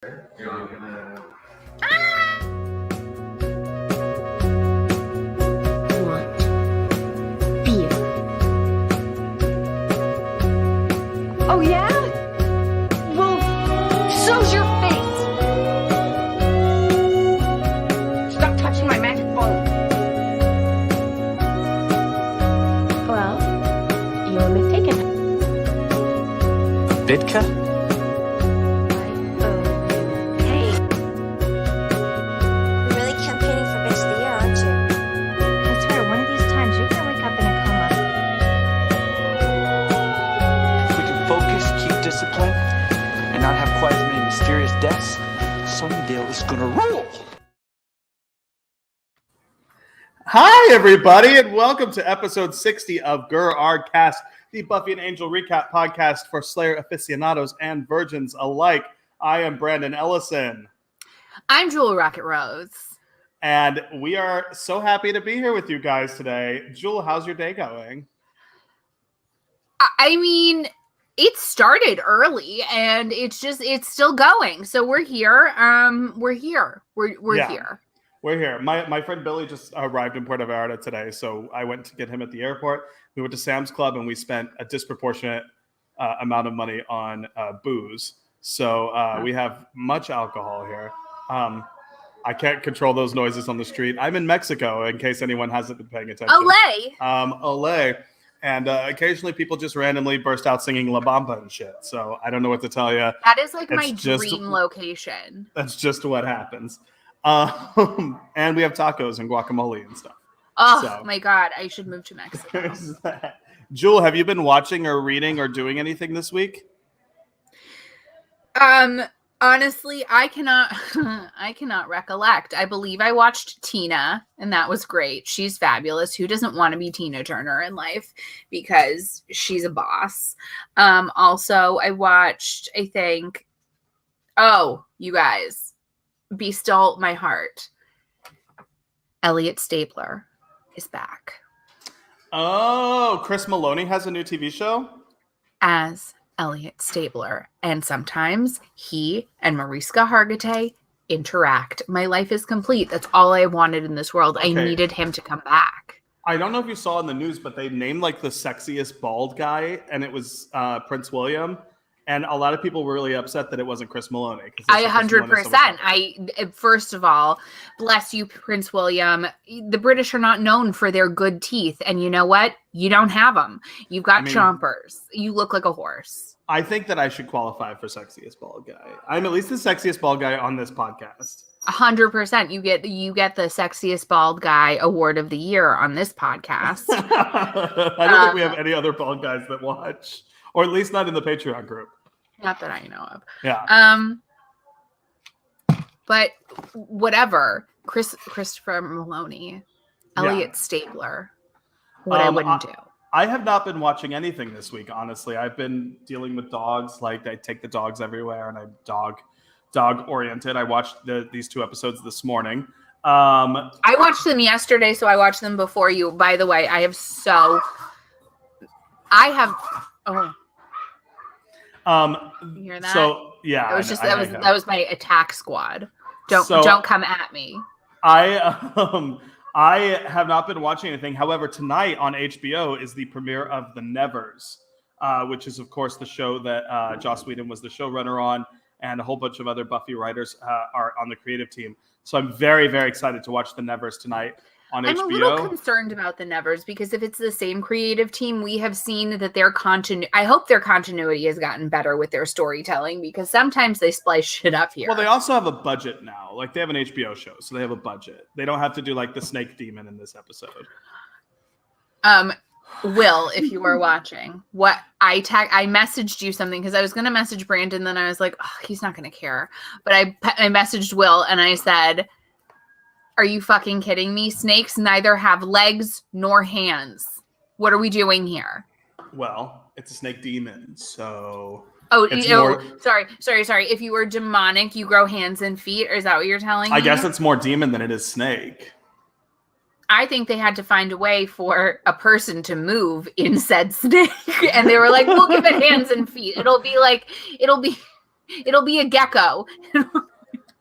Beer. Oh yeah? Well, so's your face. Stop touching my magic phone. Well, you're mistaken. Vidka? Discipline and not have quite as many mysterious deaths, Sunnydale is gonna rule. Hi, everybody, and welcome to episode 60 of GrrArghCast, the Buffy and Angel recap podcast for Slayer aficionados and virgins alike. I am Brandon Ellison. I'm Jewel Rocket Rose. And we are so happy to be here with you guys today. Jewel, how's your day going? I mean, it started early and it's still going. So we're here. We're here. We're here. We're here. My friend Billy just arrived in Puerto Vallarta today, so I went to get him at the airport. We went to Sam's Club and we spent a disproportionate amount of money on booze. So we have much alcohol here. I can't control those noises on the street. I'm in Mexico, in case anyone hasn't been paying attention. Olé. And occasionally people just randomly burst out singing La Bamba and shit. So I don't know what to tell you. That is like my dream location. That's just what happens. And we have tacos and guacamole and stuff. Oh my God, I should move to Mexico. Jewel, have you been watching or reading or doing anything this week? Honestly, I cannot recollect. I believe I watched Tina, and that was great. She's fabulous. Who doesn't want to be Tina Turner in life? Because she's a boss. Also, I watched, you guys, Be Still My Heart. Elliot Stabler is back. Oh, Chris Maloney has a new TV show? As Elliot Stabler, and sometimes he and Mariska Hargitay interact. My life is complete. That's all I wanted in this world. Okay. I needed him to come back. I don't know if you saw in the news, but they named like the sexiest bald guy, and it was Prince William. And a lot of people were really upset that it wasn't Chris Maloney. 100%. First of all, bless you, Prince William. The British are not known for their good teeth. And you know what? You don't have them. You've got chompers. You look like a horse. I think that I should qualify for sexiest bald guy. I'm at least the sexiest bald guy on this podcast. 100%. You get the sexiest bald guy award of the year on this podcast. I don't think we have any other bald guys that watch, or at least not in the Patreon group. Not that I know of. Yeah. But whatever. Christopher Maloney, Elliot Stabler. What I wouldn't do. I have not been watching anything this week, honestly. I've been dealing with dogs. Like, I take the dogs everywhere, and I'm dog oriented. I watched these 2 episodes this morning. I watched them yesterday, so I watched them before you. By the way, I have. You hear that? So yeah, that was my attack squad. Don't come at me. I have not been watching anything. However, tonight on HBO is the premiere of The Nevers, which is, of course, the show that Joss Whedon was the showrunner on, and a whole bunch of other Buffy writers are on the creative team. So I'm very, very excited to watch The Nevers tonight on HBO. I'm a little concerned about The Nevers because if it's the same creative team, we have seen that I hope their continuity has gotten better with their storytelling, because sometimes they splice shit up here. Well, they also have a budget now. Like, they have an HBO show, so they have a budget. They don't have to do like the snake demon in this episode. Will, if you are watching, what I messaged you something because I was going to message Brandon, then I was like, oh, he's not going to care. But I messaged Will and I said, are you fucking kidding me? Snakes neither have legs nor hands. What are we doing here? Well, it's a snake demon, so... Sorry. If you were demonic, you grow hands and feet, or is that what you're telling me? I guess it's more demon than it is snake. I think they had to find a way for a person to move in said snake. And they were like, we'll give it hands and feet. It'll be It'll be a gecko.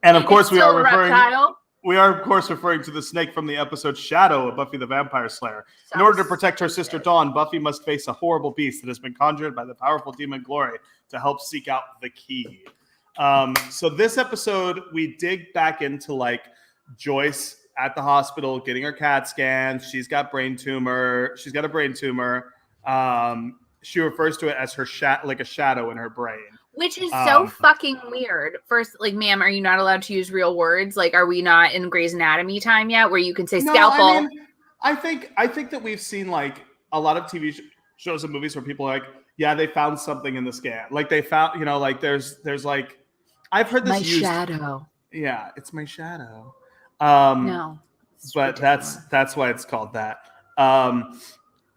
And of course, It's still a reptile. we are of course referring to the snake from the episode Shadow of Buffy the Vampire Slayer. In order to protect her sister Dawn, Buffy must face a horrible beast that has been conjured by the powerful demon Glory to help seek out the key. So this episode, we dig back into like Joyce at the hospital getting her CAT scan. She's got a brain tumor. She refers to it as her like a shadow in her brain. Which is so fucking weird. First, like, ma'am, are you not allowed to use real words? Like, are we not in Grey's Anatomy time yet where you can say scalpel? I mean, I think that we've seen like a lot of TV shows and movies where people are like, yeah, they found something in the scan. Like they found, you know, like there's like, I've heard this used. My shadow. Yeah, it's my shadow. No. But that's why it's called that.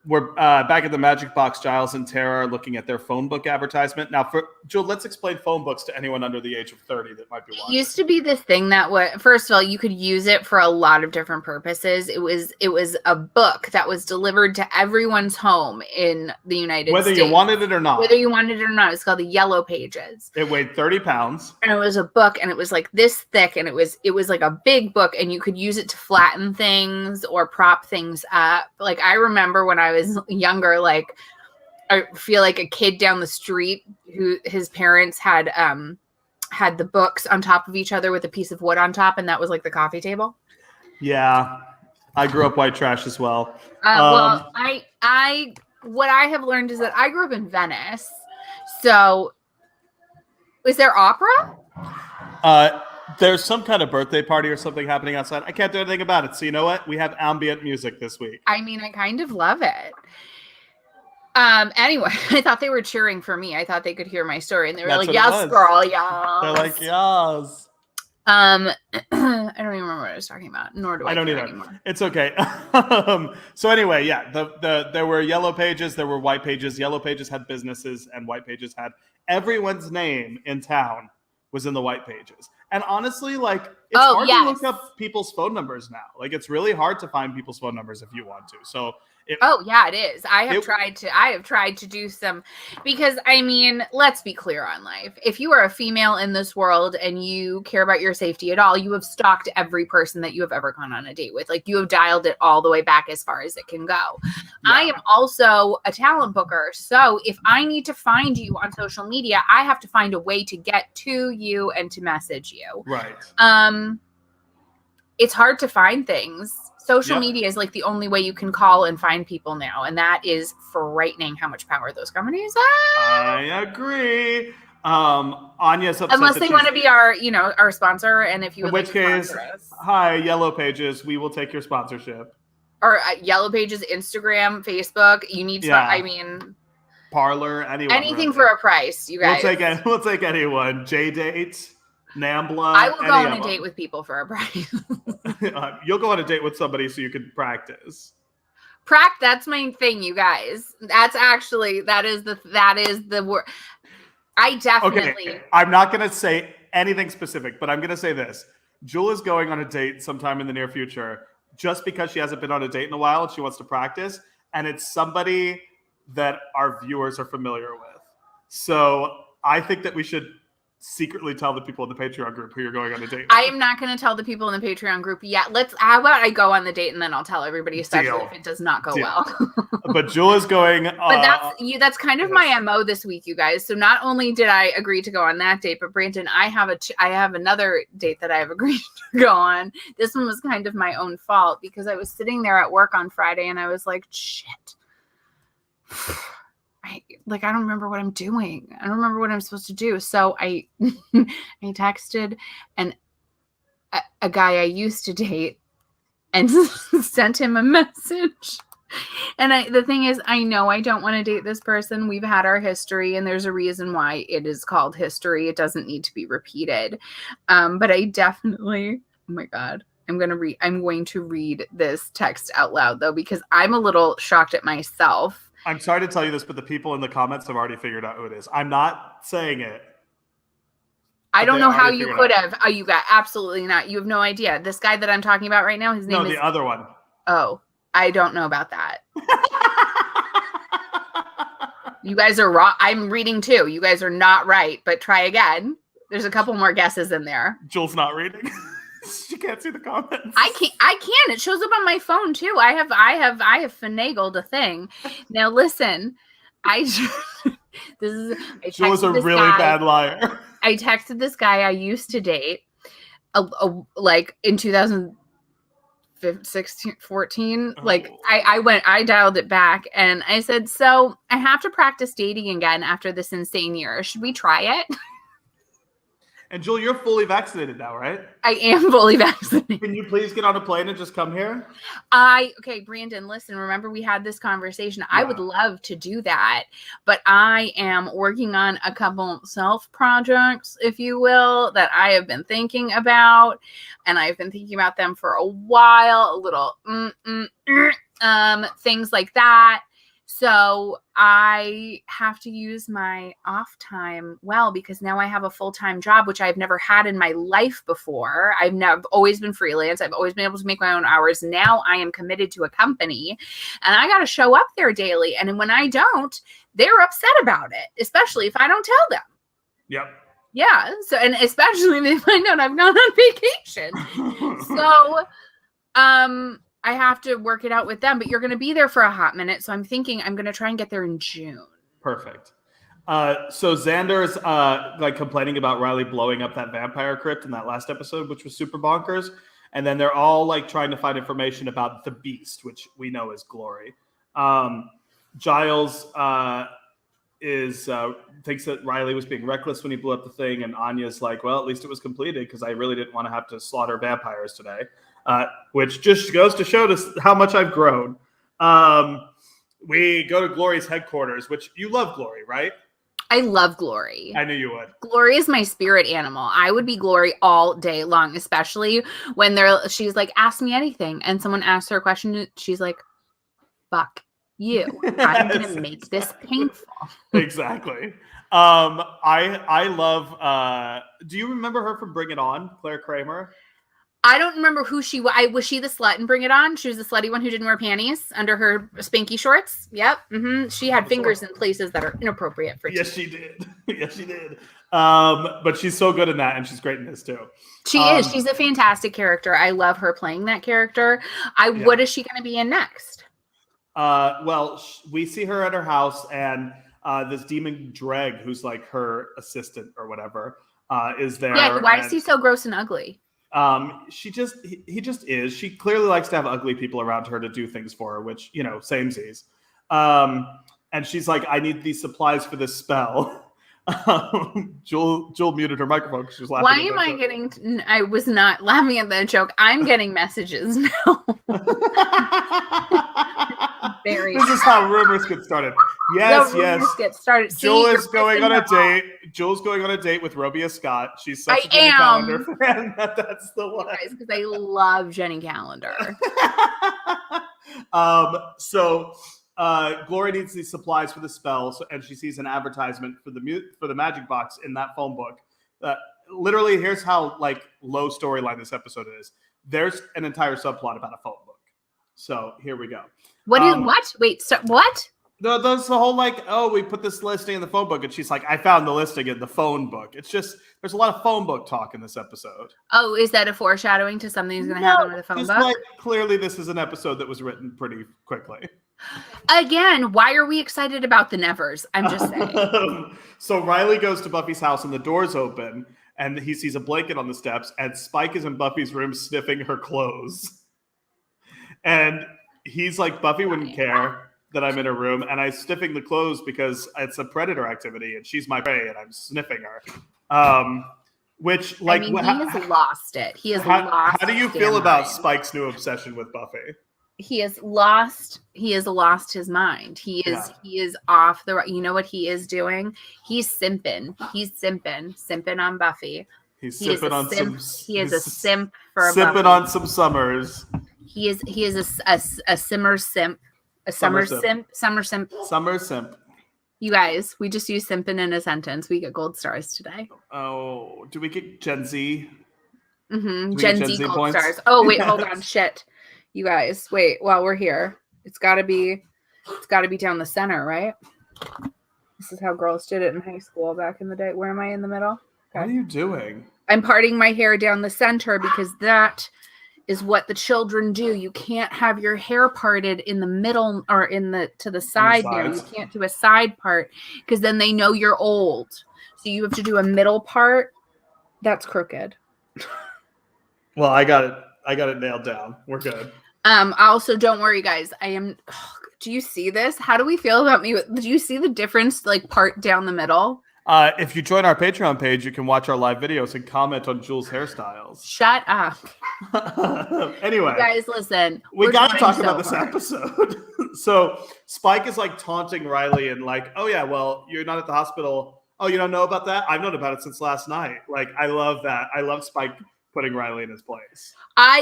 We're back at the Magic Box. Giles and Tara are looking at their phone book advertisement. Now, for Jill, let's explain phone books to anyone under the age of 30 that might be watching. It used to be this thing that first of all, you could use it for a lot of different purposes. It was a book that was delivered to everyone's home in the United States. Whether you wanted it or not. Whether you wanted it or not. It's called the Yellow Pages. It weighed 30 pounds. And it was a book, and it was like this thick, and it was like a big book, and you could use it to flatten things or prop things up. Like, I remember when I was younger, like, I feel like a kid down the street who his parents had the books on top of each other with a piece of wood on top, and that was like the coffee table. Yeah, I grew up white trash as well. Well, I what I have learned is that I grew up in Venice. So, is there opera? There's some kind of birthday party or something happening outside. I can't do anything about it. So you know what? We have ambient music this week. I mean, I kind of love it. Anyway, I thought they were cheering for me. I thought they could hear my story, and they were like, "Yes, girl, yes." They're like, "Yes." I don't even remember what I was talking about. Nor do I don't care either. Anymore. It's okay. So anyway, yeah, there were yellow pages, there were white pages. Yellow pages had businesses, and white pages had everyone's name in town was in the white pages. And honestly, like, it's hard to look up people's phone numbers now. Like, it's really hard to find people's phone numbers if you want to. So it is. I have tried to do some, because I mean, let's be clear on life. If you are a female in this world and you care about your safety at all, you have stalked every person that you have ever gone on a date with. Like, you have dialed it all the way back as far as it can go. Yeah. I am also a talent booker. So if I need to find you on social media, I have to find a way to get to you and to message you. Right. It's hard to find things. Social media is like the only way you can call and find people now. And that is frightening how much power those companies have. I agree. Anya's upset. Unless they want to be our sponsor. And if you would, in which case, hi, Yellow Pages, we will take your sponsorship. Or Yellow Pages, Instagram, Facebook. You need to, I mean, Parlor, anyone. Anything really. For a price, you guys. We'll take anyone. J-Date. Nambla. I will go on a date with people for a price. You'll go on a date with somebody so you can practice. That's my thing, you guys. That is the word. I definitely. Okay, I'm not going to say anything specific, but I'm going to say this. Jewel is going on a date sometime in the near future just because she hasn't been on a date in a while and she wants to practice. And it's somebody that our viewers are familiar with. So I think that we should secretly tell the people in the Patreon group who you're going on a date with. I am not going to tell the people in the Patreon group yet. How about I go on the date and then I'll tell everybody, especially if it does not go well. But Jewel is going. But that's kind of my MO this week, you guys. So not only did I agree to go on that date, but Brandon, I have another date that I have agreed to go on. This one was kind of my own fault because I was sitting there at work on Friday and I was like, shit. I don't remember what I'm doing. I don't remember what I'm supposed to do. So I texted a guy I used to date and sent him a message. And the thing is, I know I don't want to date this person. We've had our history and there's a reason why it is called history. It doesn't need to be repeated. But I definitely, oh my God, I'm going to read this text out loud though, because I'm a little shocked at myself. I'm sorry to tell you this, but the people in the comments have already figured out who it is. I'm not saying it. I don't know how you could have. Oh, you got absolutely not. You have no idea. This guy that I'm talking about right now, his name is... No, the other one. Oh, I don't know about that. You guys are wrong. I'm reading too. You guys are not right, but try again. There's a couple more guesses in there. Jules not reading. She can't see the comments. I can. It shows up on my phone too. I have finagled a thing. Now listen, Jules is a really bad liar. I texted this guy I used to date, like in 2016, 14. Like I dialed it back and I said, so I have to practice dating again after this insane year. Should we try it? And Jewel, you're fully vaccinated now, right? I am fully vaccinated. Can you please get on a plane and just come here? Okay, Brandon, listen, remember we had this conversation. Yeah. I would love to do that, but I am working on a couple self projects, if you will, that I have been thinking about, and I've been thinking about them for a while, a little things like that. So I have to use my off time well, because now I have a full-time job, which I've never had in my life before. I've always been freelance. I've always been able to make my own hours. Now I am committed to a company and I got to show up there daily. And when I don't, they're upset about it, especially if I don't tell them. Yep. Yeah. So, and especially if they find out I've gone on vacation. So, I have to work it out with them, but you're going to be there for a hot minute. So I'm thinking I'm going to try and get there in June. Perfect. So Xander is like complaining about Riley blowing up that vampire crypt in that last episode, which was super bonkers. And then they're all like trying to find information about the beast, which we know is Glory. Giles thinks that Riley was being reckless when he blew up the thing. And Anya's like, well, at least it was completed because I really didn't want to have to slaughter vampires today. Which just goes to show us how much I've grown. We go to Glory's headquarters, which you love Glory, right? I love Glory. I knew you would. Glory is my spirit animal. I would be Glory all day long, especially when she's like, ask me anything. And someone asks her a question. She's like, fuck you. I'm going to make this painful. Exactly. I love, do you remember her from Bring It On, Claire Kramer? I don't remember who she was. Was she the slut in Bring It On? She was the slutty one who didn't wear panties under her spanky shorts. Yep. Mm-hmm. She had fingers in places that are inappropriate for Yes, she did. Yes, she did. But she's so good in that, and she's great in this too. She is. She's a fantastic character. I love her playing that character. What is she going to be in next? Well, we see her at her house, and this demon Dreg, who's like her assistant or whatever, is there. Yeah. Why is he so gross and ugly? He just is. She clearly likes to have ugly people around her to do things for her, which, you know, samesies. And she's like, I need these supplies for this spell. Jewel muted her microphone because she was laughing. Why am I getting? I was not laughing at that joke. I'm getting messages now. This is how rumors get started. Yes. Get started. Jules going on a date. Jules going on a date with Robia Scott. She's such a Jenny Calendar fan. That's the one. Because I love Jenny Calendar. So Glory needs these supplies for the spell, and she sees an advertisement for the magic box in that phone book. Literally, here's how like low storyline this episode is. There's an entire subplot about a phone book. So here we go. What? Wait, so what? No, that's the whole like, oh, we put this listing in the phone book, and she's like, I found the listing in the phone book. It's just there's a lot of phone book talk in this episode. Oh, is that a foreshadowing to something that's going to happen with the phone book? Like, clearly, this is an episode that was written pretty quickly. Again, why are we excited about the Nevers? I'm just saying. So Riley goes to Buffy's house, and the door's open, and he sees a blanket on the steps, and Spike is in Buffy's room sniffing her clothes. And he's like, Buffy wouldn't care that I'm in her room, and I'm sniffing the clothes because it's a predator activity, and she's my prey, and I'm sniffing her. Which, like, he has lost it. He has lost. How do you feel about Spike's new obsession with Buffy? He has lost his mind. He is off the. You know what he is doing? He's simping. He's simping on Buffy. He is a simp for sipping Buffy. On some summers. He is a summer simp. A summer simp. Summer simp. You guys, we just used simping in a sentence. We get gold stars today. Oh, do we get Gen Z? Mm-hmm. Gen Z gold stars. Oh, wait, hold on. Shit. You guys, wait, while we're here, it's gotta be down the center, right? This is how girls did it in high school back in the day. Where am I in the middle? What are you doing? I'm parting my hair down the center because that is what the children do. You can't have your hair parted in the middle or to the side now. You can't do a side part because then they know you're old. So you have to do a middle part. That's crooked. Well, I got it nailed down. We're good. Also, don't worry, guys. Do you see this? How do we feel about me? Do you see the difference, like part down the middle? If you join our Patreon page, you can watch our live videos and comment on Jules' hairstyles. Shut up. Anyway, you guys, listen. We got to talk about this episode. So Spike is like taunting Riley and like, oh yeah, well, you're not at the hospital. Oh, you don't know about that? I've known about it since last night. Like, I love that. I love Spike putting Riley in his place.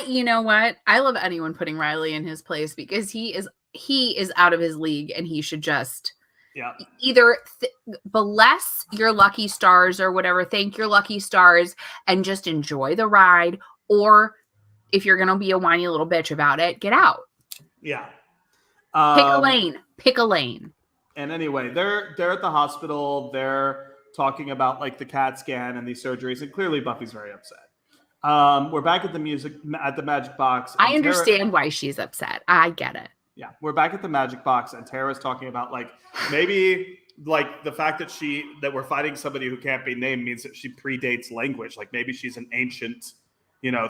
You know what? I love anyone putting Riley in his place because he is out of his league and he should just either bless your lucky stars or whatever, thank your lucky stars and just enjoy the ride. Or if you're going to be a whiny little bitch about it, get out. Yeah. Pick a lane. And anyway, they're at the hospital. They're talking about like the CAT scan and these surgeries. And clearly Buffy's very upset. We're back at the magic box. I understand why she's upset. I get it. Yeah, we're back at the magic box, and Tara's talking about like maybe like the fact that we're fighting somebody who can't be named means that she predates language. Like maybe she's an ancient,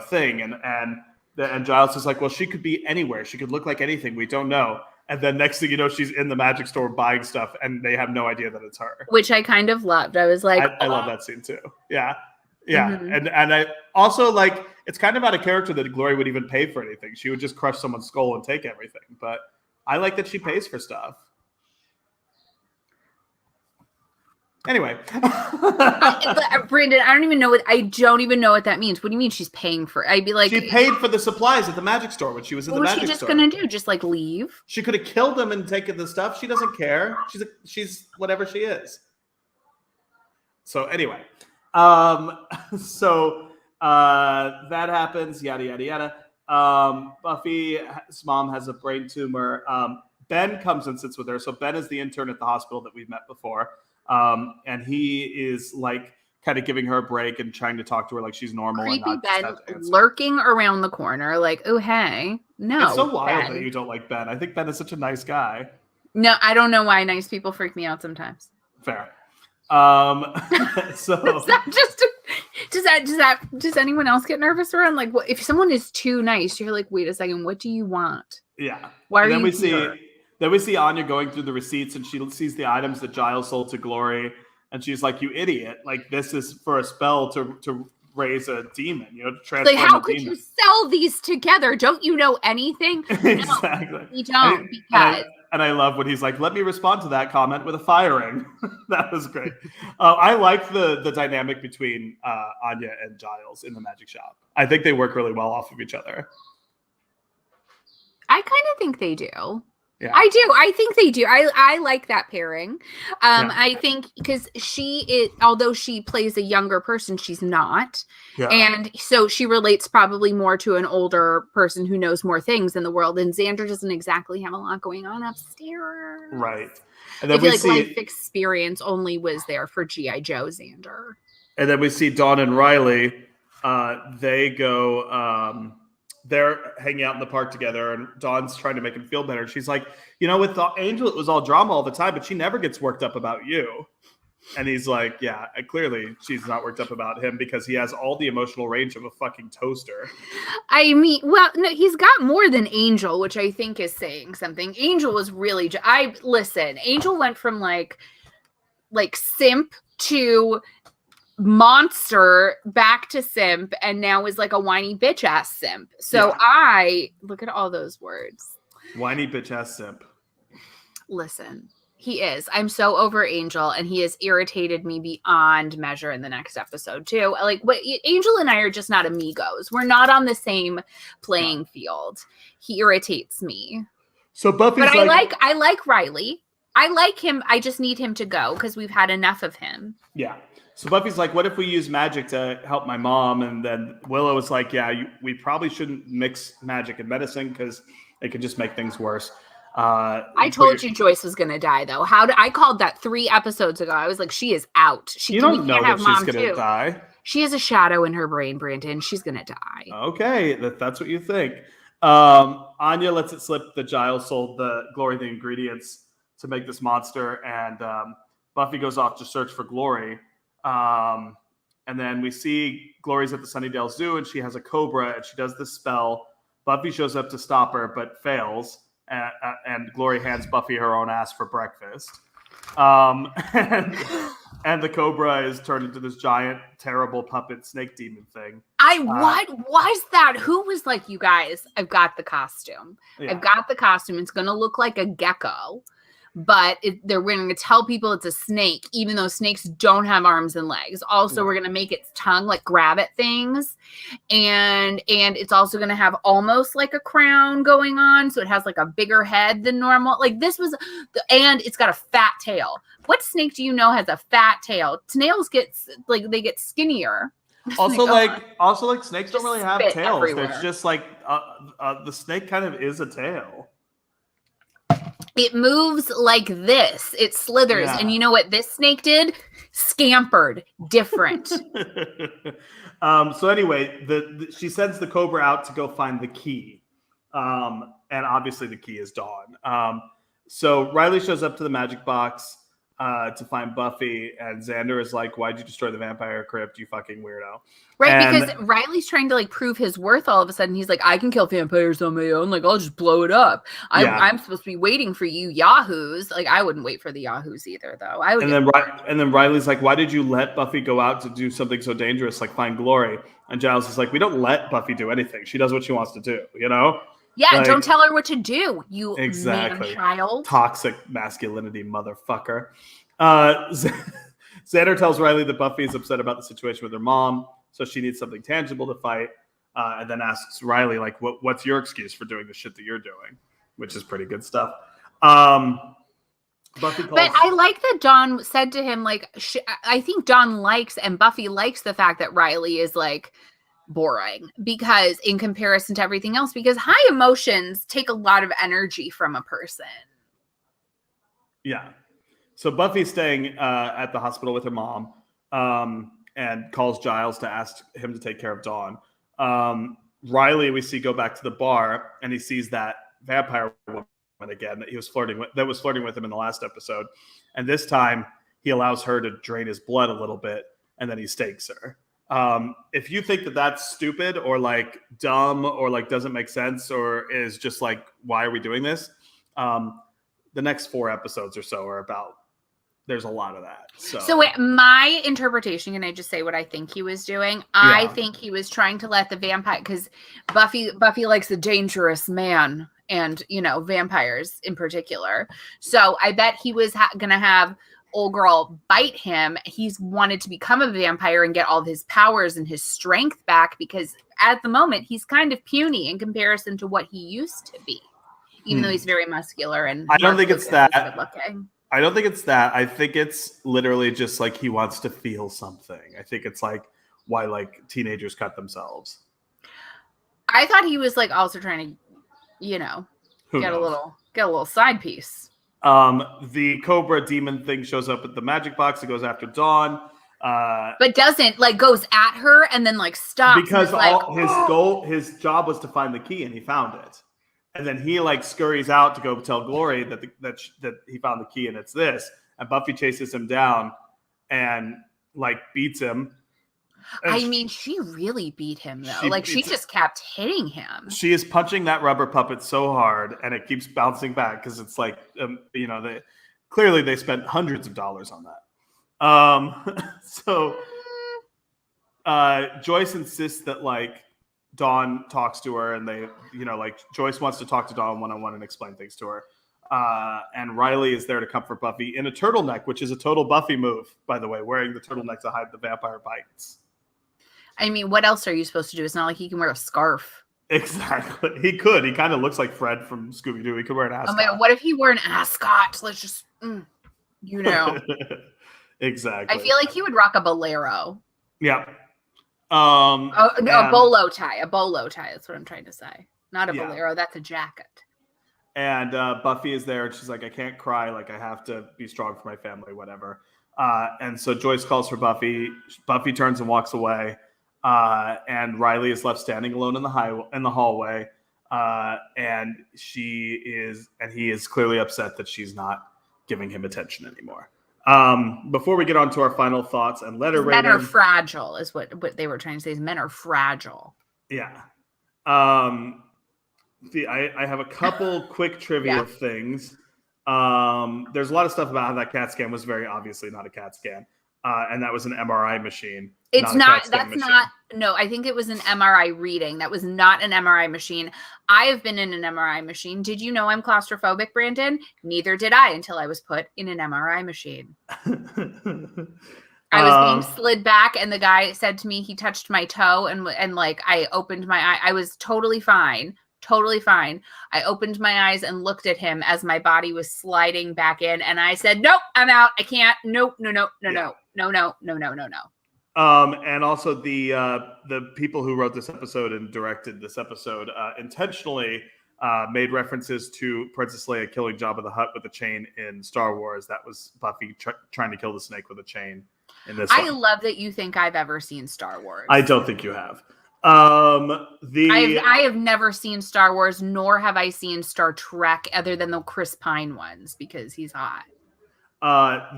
thing. And Giles is like, well, she could be anywhere. She could look like anything. We don't know. And then next thing you know, she's in the magic store buying stuff, and they have no idea that it's her. Which I kind of loved. I was like, I love that scene too. Yeah. Yeah, mm-hmm. and I also like it's kind of out of character that Glory would even pay for anything. She would just crush someone's skull and take everything. But I like that she pays for stuff. Anyway, Brandon, I don't even know what that means. What do you mean she's paying for? I'd be like, she paid for the supplies at the magic store when she was in the magic store. What was she just gonna do? Just like leave? She could have killed them and taken the stuff. She doesn't care. She's whatever she is. So anyway. So that happens, yada, yada, yada. Buffy's mom has a brain tumor. Ben comes and sits with her. So Ben is the intern at the hospital that we've met before. And he is like kind of giving her a break and trying to talk to her like she's normal. Creepy and not Ben lurking around the corner like, oh, hey. No, it's so wild that you don't like Ben. I think Ben is such a nice guy. No, I don't know why nice people freak me out sometimes. Fair. So does anyone else get nervous around like what if someone is too nice? You're like, wait a second, what do you want? Yeah. Why are you here? Then we see Anya going through the receipts and she sees the items that Giles sold to Glory, and she's like, "You idiot! Like this is for a spell to raise a demon. To transform. Like how could you sell these together? Don't you know anything? Exactly. No, we don't because." And I love when he's like, let me respond to that comment with a firing. That was great. I like the dynamic between Anya and Giles in the magic shop. I think they work really well off of each other. I kind of think they do. Yeah. I do. I think they do. I like that pairing. I think because although she plays a younger person, she's not. Yeah. And so she relates probably more to an older person who knows more things in the world. And Xander doesn't exactly have a lot going on upstairs. Right. And then I feel like life experience only was there for G.I. Joe Xander. And then we see Dawn and Riley. They go... they're hanging out in the park together, and Dawn's trying to make him feel better. She's like, with Angel, it was all drama all the time, but she never gets worked up about you. And he's like, yeah, clearly she's not worked up about him because he has all the emotional range of a fucking toaster. I mean, well, no, he's got more than Angel, which I think is saying something. Angel was really, Angel went from like simp to monster back to simp, and now is like a whiny bitch ass simp. So I look at all those words. Whiny bitch ass simp. Listen, he is. I'm so over Angel, and he has irritated me beyond measure in the next episode too. Like, Angel and I are just not amigos. We're not on the same playing field. He irritates me. So Buffy's but I like Riley. I like him. I just need him to go because we've had enough of him. Yeah. So Buffy's like, what if we use magic to help my mom? And then Willow is like, yeah, we probably shouldn't mix magic and medicine because it could just make things worse. I told you Joyce was gonna die, though. I called that 3 episodes ago. I was like, she is out. You don't know that she's gonna die. She has a shadow in her brain, Brandon. She's gonna die. Okay, that's what you think. Anya lets it slip that Giles sold Glory the ingredients to make this monster, and Buffy goes off to search for Glory. And then we see Glory's at the Sunnydale Zoo, and she has a cobra, and she does this spell. Buffy shows up to stop her, but fails. And Glory hands Buffy her own ass for breakfast. And the cobra is turned into this giant, terrible puppet snake demon thing. What was that? Who was like, you guys, I've got the costume. Yeah. I've got the costume. It's going to look like a gecko. But they're going to tell people it's a snake, even though snakes don't have arms and legs. Also, we're going to make its tongue like grab at things. And it's also going to have almost like a crown going on. So it has like a bigger head than normal. Like this was, and it's got a fat tail. What snake do you know has a fat tail? Snails get skinnier. Also, snakes don't really have tails. Everywhere. It's just like the snake kind of is a tail. It moves like this. It slithers. Yeah. And you know what this snake did? Scampered. Different. So anyway, she sends the cobra out to go find the key. And obviously the key is Dawn. So Riley shows up to the magic box to find Buffy. And Xander is like, why'd you destroy the vampire crypt, you fucking weirdo? Right, because Riley's trying to like prove his worth all of a sudden. He's like, I can kill vampires on my own. Like, I'll just blow it up. I'm supposed to be waiting for you yahoos. Like, I wouldn't wait for the yahoos either, though. And then Riley's like, why did you let Buffy go out to do something so dangerous, like find Glory? And Giles is like, we don't let Buffy do anything. She does what she wants to do, you know? Yeah, like, don't tell her what to do, you man-child. Toxic masculinity, motherfucker. Xander tells Riley that Buffy is upset about the situation with her mom, so she needs something tangible to fight, and then asks Riley, like, what's your excuse for doing the shit that you're doing? Which is pretty good stuff. Buffy calls... But I like that Dawn said to him, like, I think Dawn likes, and Buffy likes the fact that Riley is, like, boring, because in comparison to everything else, because high emotions take a lot of energy from a person. Yeah. So Buffy's staying at the hospital with her mom, and calls Giles to ask him to take care of Dawn. Riley, we see, go back to the bar, and he sees that vampire woman again that was flirting with him in the last episode. And this time he allows her to drain his blood a little bit, and then he stakes her. If you think that that's stupid or like dumb or like doesn't make sense or is just like, why are we doing this? The next 4 episodes or so are about, there's a lot of that. So wait, my interpretation, can I just say what I think he was doing? Yeah. I think he was trying to let the vampire, because Buffy likes a dangerous man and, you know, vampires in particular. So I bet he was going to have old girl bite him. He's wanted to become a vampire and get all of his powers and his strength back, because at the moment he's kind of puny in comparison to what he used to be, even though he's very muscular. And I don't think it's that. I don't think it's that. I think it's literally just like he wants to feel something. I think it's like why like teenagers cut themselves. I thought he was like also trying to, you know, get a little side piece. The Cobra demon thing shows up at the magic box. It goes after Dawn. But doesn't, like, goes at her and then like stops. Because his job was to find the key, and he found it. And then he like scurries out to go tell Glory that he found the key and it's this. And Buffy chases him down and like beats him. And I mean, she really beat him though. She just kept hitting him. She is punching that rubber puppet so hard, and it keeps bouncing back because it's like, you know, they spent hundreds of dollars on that. So Joyce insists that like Dawn talks to her, and they, you know, like Joyce wants to talk to Dawn one-on-one and explain things to her. And Riley is there to comfort Buffy in a turtleneck, which is a total Buffy move, by the way, wearing the turtleneck to hide the vampire bites. I mean, what else are you supposed to do? It's not like he can wear a scarf. Exactly. He could. He kind of looks like Fred from Scooby-Doo. He could wear an ascot. Oh my God, what if he wore an ascot? Let's just, you know. Exactly. I feel like he would rock a bolero. Yeah. A bolo tie. A bolo tie. That's what I'm trying to say. Not a bolero. That's a jacket. And Buffy is there, and she's like, I can't cry. Like, I have to be strong for my family, whatever. And so Joyce calls for Buffy. Buffy turns and walks away. And Riley is left standing alone in the hallway. And he is clearly upset that she's not giving him attention anymore. Before we get on to our final thoughts and letter rating. Men are fragile is what they were trying to say. Is men are fragile. Yeah. I have a couple quick trivia things. There's a lot of stuff about how that CAT scan was very obviously not a CAT scan. And that was an MRI machine. It's not, that's not, no, I think it was an MRI reading. That was not an MRI machine. I have been in an MRI machine. Did you know I'm claustrophobic, Brandon? Neither did I until I was put in an MRI machine. I was being slid back and the guy said to me, he touched my toe and like I opened my eye. I was totally fine. Totally fine. I opened my eyes and looked at him as my body was sliding back in. And I said, nope, I'm out. I can't. Nope, no. And also the people who wrote this episode and directed this episode intentionally made references to Princess Leia killing Jabba the Hutt with a chain in Star Wars. That was Buffy trying to kill the snake with a chain in this I one. love that you think I've ever seen Star Wars. I don't think you have. I have never seen Star Wars, nor have I seen Star Trek other than the Chris Pine ones because he's hot.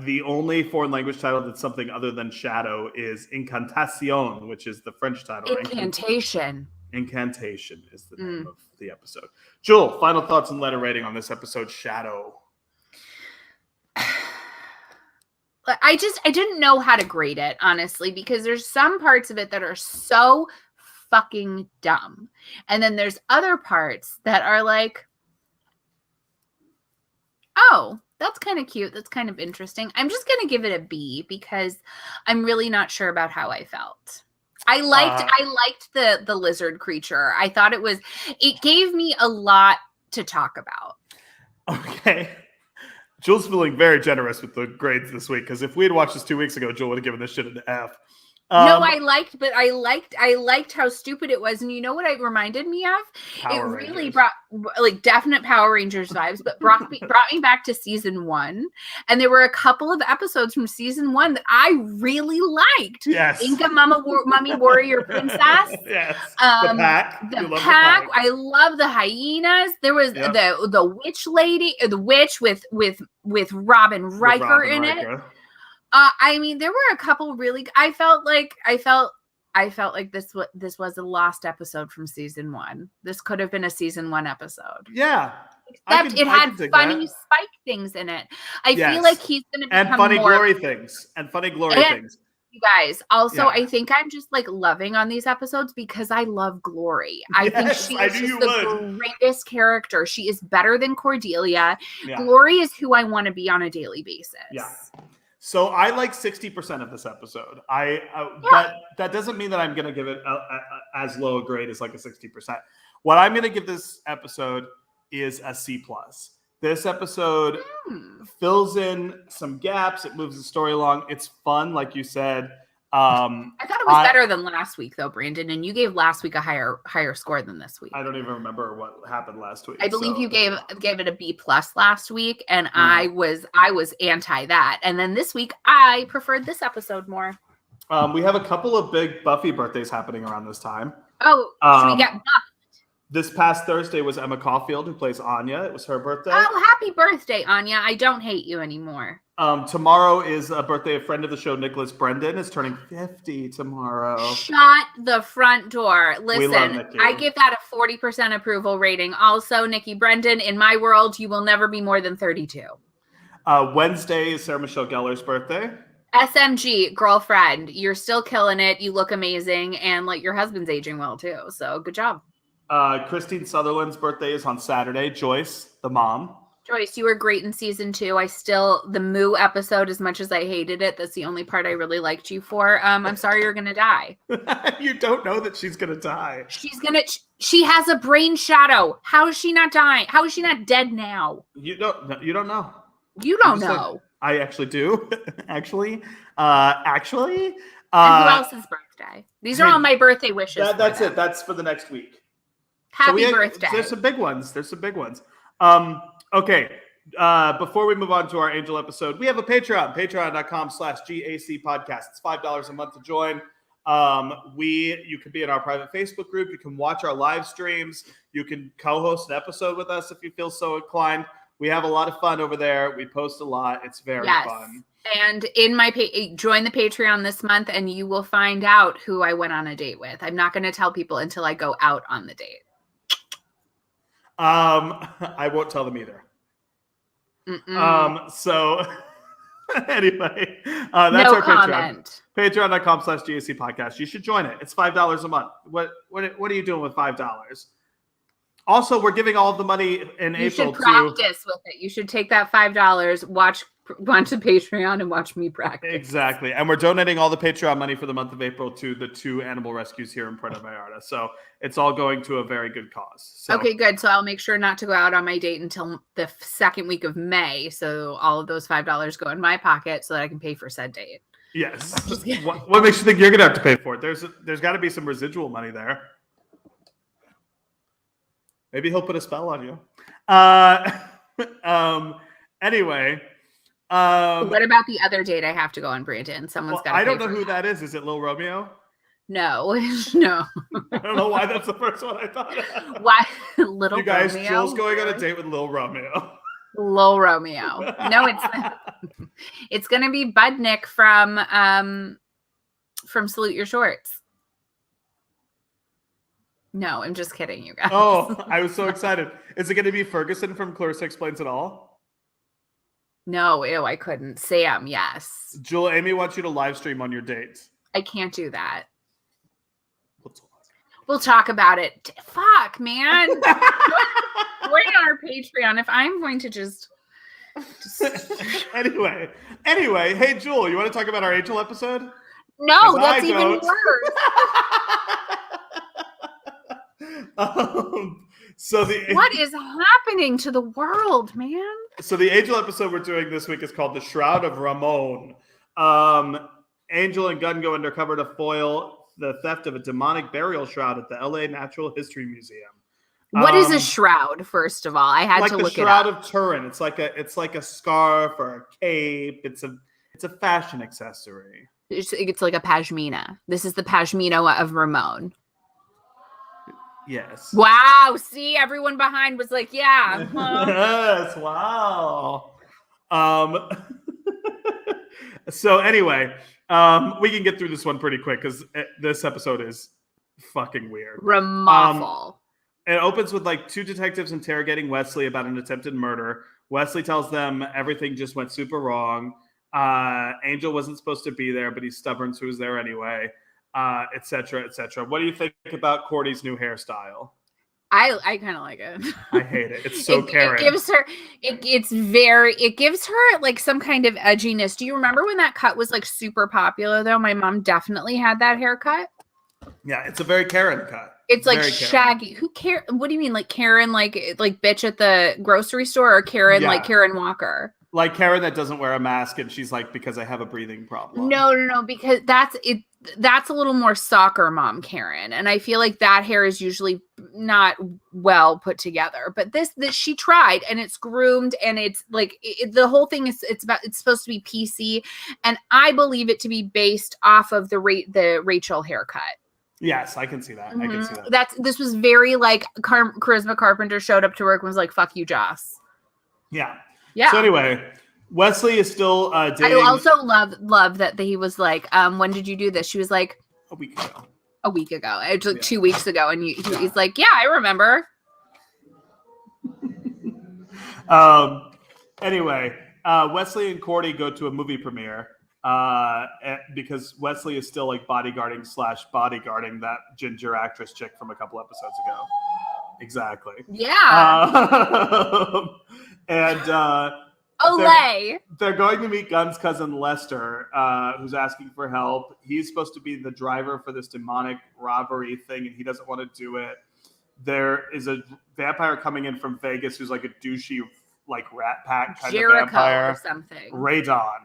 The only foreign language title that's something other than Shadow is Incantation, which is the French title. Incantation. Incantation is the name of the episode. Jewel, final thoughts and letter rating on this episode, Shadow. I didn't know how to grade it, honestly, because there's some parts of it that are so fucking dumb. And then there's other parts that are like, oh, that's kind of cute. That's kind of interesting. I'm just going to give it a B because I'm really not sure about how I felt. I liked the lizard creature. I thought it gave me a lot to talk about. Okay. Jewel's feeling very generous with the grades this week because if we had watched this 2 weeks ago, Jewel would have given this shit an F. No, I liked how stupid it was. And you know what it reminded me of? Power It really Rangers. brought like definite Power Rangers vibes, but brought me back to season 1. And there were a couple of episodes from season 1 that I really liked. Yes. Inca Mummy Warrior Princess. Yes. The pack. The pack. I love the hyenas. There was the witch lady, the witch with Robin Riker in it. I mean, there were a couple really. I felt like this was a lost episode from season 1. This could have been a season 1 episode. Yeah, except it had funny spike things in it. I feel like he's going to become funny more glory things and funny glory things. You guys, also, I think I'm just like loving on these episodes because I love Glory. I think she is just the greatest character. She is better than Cordelia. Yeah. Glory is who I want to be on a daily basis. Yeah. So I like 60% of this episode. But that doesn't mean that I'm going to give it as low a grade as like a 60%. What I'm going to give this episode is a C+. This episode fills in some gaps. It moves the story along. It's fun, like you said. I thought it was better than last week, though, Brandon. And you gave last week a higher score than this week. I don't even remember what happened last week. I believe you gave it a B+ last week, and I was anti that. And then this week, I preferred this episode more. We have a couple of big Buffy birthdays happening around this time. Oh, should we get buffed? This past Thursday was Emma Caulfield, who plays Anya. It was her birthday. Oh, happy birthday, Anya. I don't hate you anymore. Tomorrow is a birthday. A friend of the show, Nicholas Brendan, is turning 50 tomorrow. Shut the front door. Listen, Nikki. I give that a 40% approval rating. Also, Nikki Brendan, in my world, you will never be more than 32. Wednesday is Sarah Michelle Gellar's birthday. SMG, girlfriend, you're still killing it. You look amazing. And like your husband's aging well, too. So good job. Christine Sutherland's birthday is on Saturday. Joyce, the mom. Joyce, you were great in season 2. The Moo episode, as much as I hated it, that's the only part I really liked you for. I'm sorry you're going to die. You don't know that she's going to die. She has a brain shadow. How is she not dying? How is she not dead now? You don't know. You don't know. Like, I actually do. Actually. And who else's birthday? These are all my birthday wishes. That's it. That's for the next week. Happy birthday. There's some big ones. Okay. Before we move on to our Angel episode, we have a Patreon, patreon.com/GAC podcast. It's $5 a month to join. You can be in our private Facebook group. You can watch our live streams. You can co-host an episode with us if you feel so inclined. We have a lot of fun over there. We post a lot. It's very fun. And in my join the Patreon this month, and you will find out who I went on a date with. I'm not going to tell people until I go out on the date. I won't tell them either. So anyway, that's our comment. Patreon. Patreon.com/GAC podcast. You should join it. It's $5 a month. What are you doing with $5? Also, we're giving all of the money in April. You should practice with it. You should take that $5, watch the Patreon, and watch me practice. Exactly. And we're donating all the Patreon money for the month of April to the 2 animal rescues here in Puerto Vallarta. So it's all going to a very good cause. So. Okay, good. So I'll make sure not to go out on my date until the second week of May. So all of those $5 go in my pocket so that I can pay for said date. Yes. What makes you think you're going to have to pay for it? There's got to be some residual money there. Maybe he'll put a spell on you. Anyway. What about the other date I have to go on, Brandon? Someone's got to I don't know who that is. Is it Lil Romeo? No. No. I don't know why that's the first one I thought of. Why? Little You guys, Romeo? Jill's going on a date with Lil Romeo. Lil Romeo. No, it's going to be Budnick from Salute Your Shorts. No, I'm just kidding, you guys. Oh, I was so excited. Is it going to be Ferguson from Clarissa Explains It All? No, ew, I couldn't. Sam, yes. Jewel, Amy wants you to live stream on your dates. I can't do that. We'll talk about it. Fuck, man. Join on our Patreon if I'm going to just... Anyway, hey, Jewel, you want to talk about our Angel episode? No, that's even worse. What is happening to the world, man? So the Angel episode we're doing this week is called The Shroud of Ramon. Angel and Gunn go undercover to foil the theft of a demonic burial shroud at the LA Natural History Museum. What is a shroud, first of all? I had to look it up. Like the Shroud of Turin. It's like a scarf or a cape. It's a fashion accessory. It's like a pashmina. This is the pashmina of Ramon. Yes. Wow. See, everyone behind was like, yeah. Yes. Wow. So anyway, we can get through this one pretty quick because this episode is fucking weird. Remarkable. It opens with like 2 detectives interrogating Wesley about an attempted murder. Wesley tells them everything just went super wrong. Angel wasn't supposed to be there, but he's stubborn, so he was there anyway. Etc. etc. What do you think about Cordy's new hairstyle? I kind of like it. I hate it. It's so Karen. It gives her like some kind of edginess. Do you remember when that cut was like super popular though? My mom definitely had that haircut. Yeah, it's a very Karen cut. It's like shaggy. Who cares? What do you mean, like Karen, like bitch at the grocery store, or Karen like Karen Walker? Like Karen that doesn't wear a mask and she's like, because I have a breathing problem. No, because that's it. That's a little more soccer mom Karen, and I feel like that hair is usually not well put together. But this she tried, and it's groomed, and it's like the whole thing is it's supposed to be PC, and I believe it to be based off of the Rachel haircut. Yes, I can see that. I can see that. This was very like Charisma Carpenter showed up to work and was like, "Fuck you, Joss." Yeah. Yeah. So anyway, Wesley is still dating. I also love that he was like, when did you do this? She was like, a week ago. It's like 2 weeks ago. And he's like, yeah, I remember. Anyway, Wesley and Cordy go to a movie premiere because Wesley is still like bodyguarding that ginger actress chick from a couple episodes ago. Exactly. Yeah. And Olay. They're going to meet Gunn's cousin Lester, who's asking for help. He's supposed to be the driver for this demonic robbery thing, and he doesn't want to do it. There is a vampire coming in from Vegas who's like a douchey, like Rat Pack kind Jericho of vampire. Or something. Radon.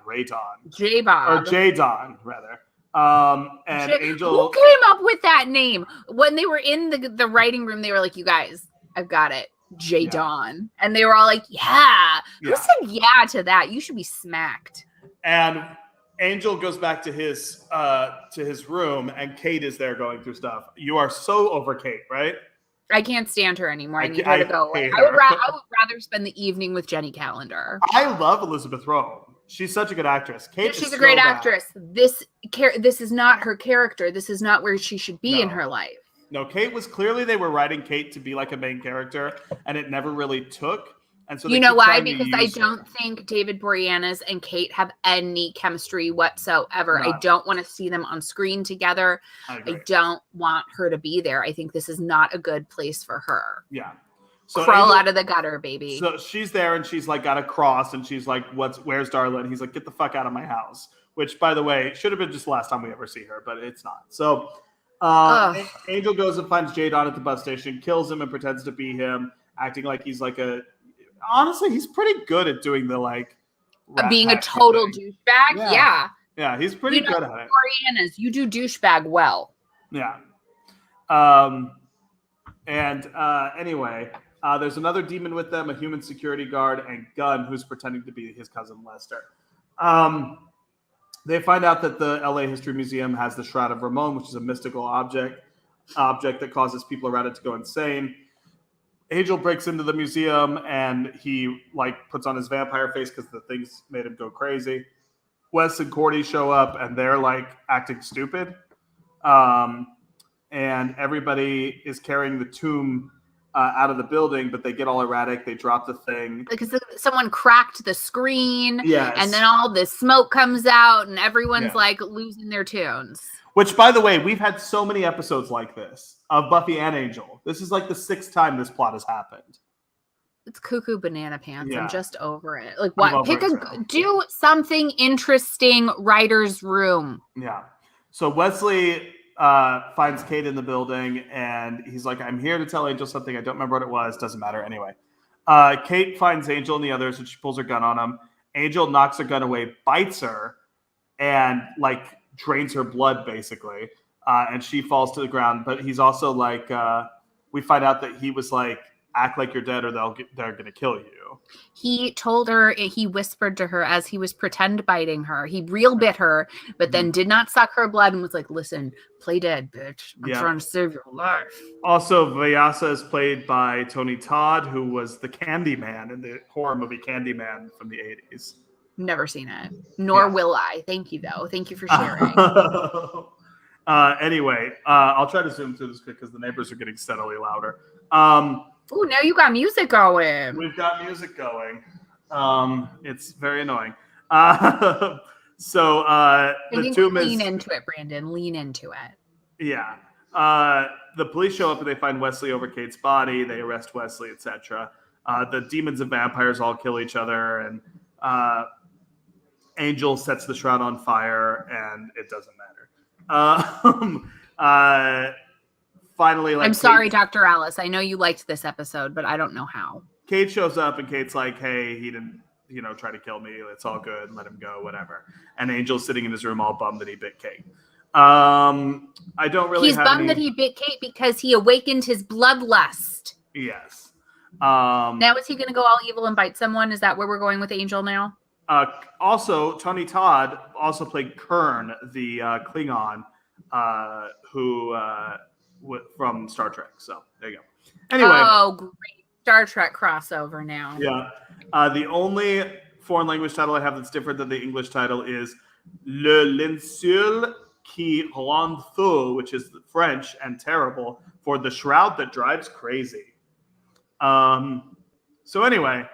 J-Bob. Or J-Don, rather. And Angel. Who came up with that name? When they were in the writing room, they were like, you guys, I've got it. J. Dawn. And they were all like, yeah. Who said yeah to that? You should be smacked. And Angel goes back to his room, and Kate is there going through stuff. You are so over Kate, right? I can't stand her anymore. I need her I to go away. hate I would her. rather spend the evening with Jenny Calendar. I love Elizabeth Rome. She's such a good actress. Kate, She's is a great so bad. actress. This is not her character. This is not where she should be in her life. No, Kate was clearly they were writing Kate to be like a main character, and it never really took. And so you know why? Because I don't think David Boreanaz and Kate have any chemistry whatsoever. No. I don't want to see them on screen together. I don't want her to be there. I think this is not a good place for her. Yeah. So Crawl out of the gutter, baby. So she's there, and she's like got a cross, and she's like, where's Darla? And he's like, get the fuck out of my house. Which, by the way, should have been just the last time we ever see her, but it's not. So Angel goes and finds Jadon at the bus station, kills him, and pretends to be him, acting like he's like honestly, he's pretty good at doing the like being a total douchebag. Yeah, he's pretty good at it. Boreanaz, you do douchebag well. Yeah. Anyway, there's another demon with them, a human security guard, and Gunn, who's pretending to be his cousin Lester. They find out that the LA History Museum has the Shroud of Ramon, which is a mystical object that causes people around it to go insane. Angel breaks into the museum, and he like puts on his vampire face because the things made him go crazy. Wes and Cordy show up, and they're like acting stupid. And everybody is carrying the tomb out of the building, but they get all erratic. They drop the thing. Because someone cracked the screen, yes. And then all this smoke comes out, and everyone's like losing their tunes. Which, by the way, we've had so many episodes like this of Buffy and Angel. This is like the 6th time this plot has happened. It's cuckoo banana pants. Yeah. I'm just over it. Like, what? Do something interesting. Writer's room. Yeah. So Wesley finds Kate in the building, and he's like, I'm here to tell Angel something. I don't remember what it was. Doesn't matter. Anyway, Kate finds Angel and the others, and she pulls her gun on him. Angel knocks her gun away, bites her, and like drains her blood, basically. And she falls to the ground. But he's also like, we find out that he was like, act like you're dead or they're going to kill you. He told her, he whispered to her as he was pretend biting her. He real bit her, but then did not suck her blood and was like, listen, play dead, bitch. I'm trying to save your life. Also, Vyasa is played by Tony Todd, who was the Candyman in the horror movie Candyman from the 80s. Never seen it. Nor will I. Thank you, though. Thank you for sharing. Anyway, I'll try to zoom through this quick because the neighbors are getting steadily louder. Oh, now you got music going. We've got music going. It's very annoying. The tomb is... Lean into it, Brandon. Lean into it. Yeah. The police show up and they find Wesley over Kate's body. They arrest Wesley, etc. The demons and vampires all kill each other, and Angel sets the shroud on fire, and it doesn't matter. Finally, like, I'm sorry, Dr. Alice. I know you liked this episode, but I don't know how. Kate shows up, and Kate's like, hey, he didn't, try to kill me. It's all good. Let him go, whatever. And Angel's sitting in his room all bummed that he bit Kate. I don't really He's bummed that he bit Kate because he awakened his bloodlust. Yes. Now is he going to go all evil and bite someone? Is that where we're going with Angel now? Also, Tony Todd also played Kern, the Klingon, who... from Star Trek. So there you go. Anyway. Oh, great. Star Trek crossover now. Yeah. The only foreign language title I have that's different than the English title is Le Linceul qui rend fou, which is French and terrible for the shroud that drives crazy. So anyway,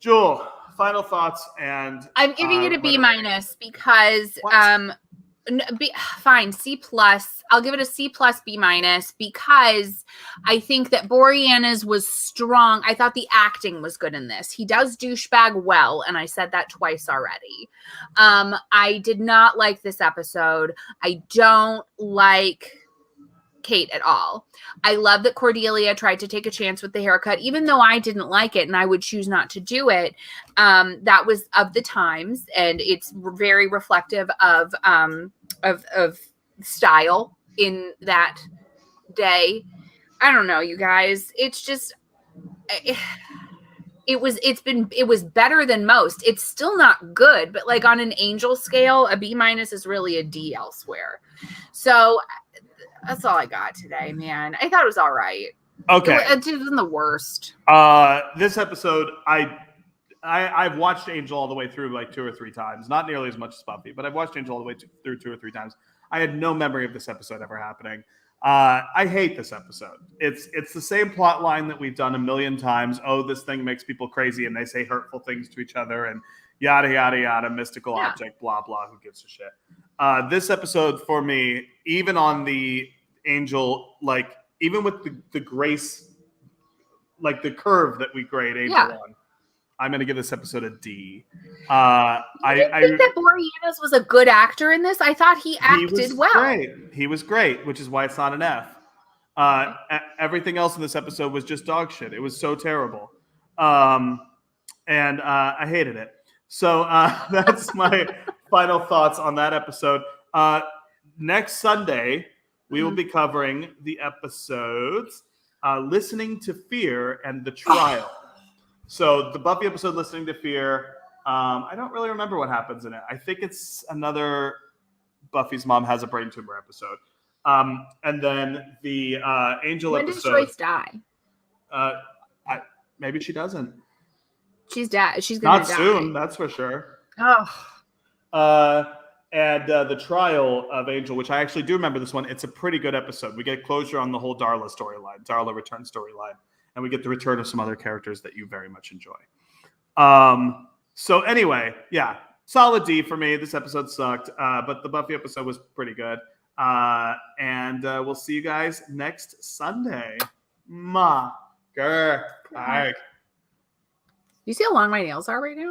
Jewel, final thoughts, and I'm giving it a B- because fine, C+. I'll give it a C+, B- because I think that Boreanaz was strong. I thought the acting was good in this. He does douchebag well, and I said that twice already. I did not like this episode. I don't like Kate at all. I love that Cordelia tried to take a chance with the haircut, even though I didn't like it and I would choose not to do it. That was of the times, and it's very reflective of style in that day. I don't know, you guys. It's just, it was better than most. It's still not good, but like on an Angel scale, a B- is really a D elsewhere. So that's all I got today, man. I thought it was all right. Okay. It wasn't the worst. This episode, I've watched Angel all the way through like 2 or 3 times. Not nearly as much as Buffy, but I've watched Angel all the way through 2 or 3 times. I had no memory of this episode ever happening. I hate this episode. It's the same plot line that we've done a million times. Oh, this thing makes people crazy, and they say hurtful things to each other, and yada yada yada. Mystical object, blah blah. Who gives a shit? This episode for me, even on the Angel, like even with the grace, like the curve that we grade Angel on, I'm going to give this episode a D. I think that Boreanaz was a good actor in this. I thought he acted well. Great. He was great, which is why it's not an F. Everything else in this episode was just dog shit. It was so terrible. And I hated it. So that's my final thoughts on that episode. Next Sunday, we will be covering the episodes Listening to Fear and The Trial. So the Buffy episode, Listening to Fear, I don't really remember what happens in it. I think it's another Buffy's mom has a brain tumor episode. And then the Angel episode. When does Joyce die? Maybe she doesn't. She's dead. She's going to die. Not soon, that's for sure. Oh. And the Trial of Angel, which I actually do remember this one. It's a pretty good episode. We get closure on the whole Darla storyline, Darla return storyline. And we get the return of some other characters that you very much enjoy. So anyway, yeah, solid D for me. This episode sucked, but the Buffy episode was pretty good. And we'll see you guys next Sunday. GrrArghCast. You see how long my nails are right now?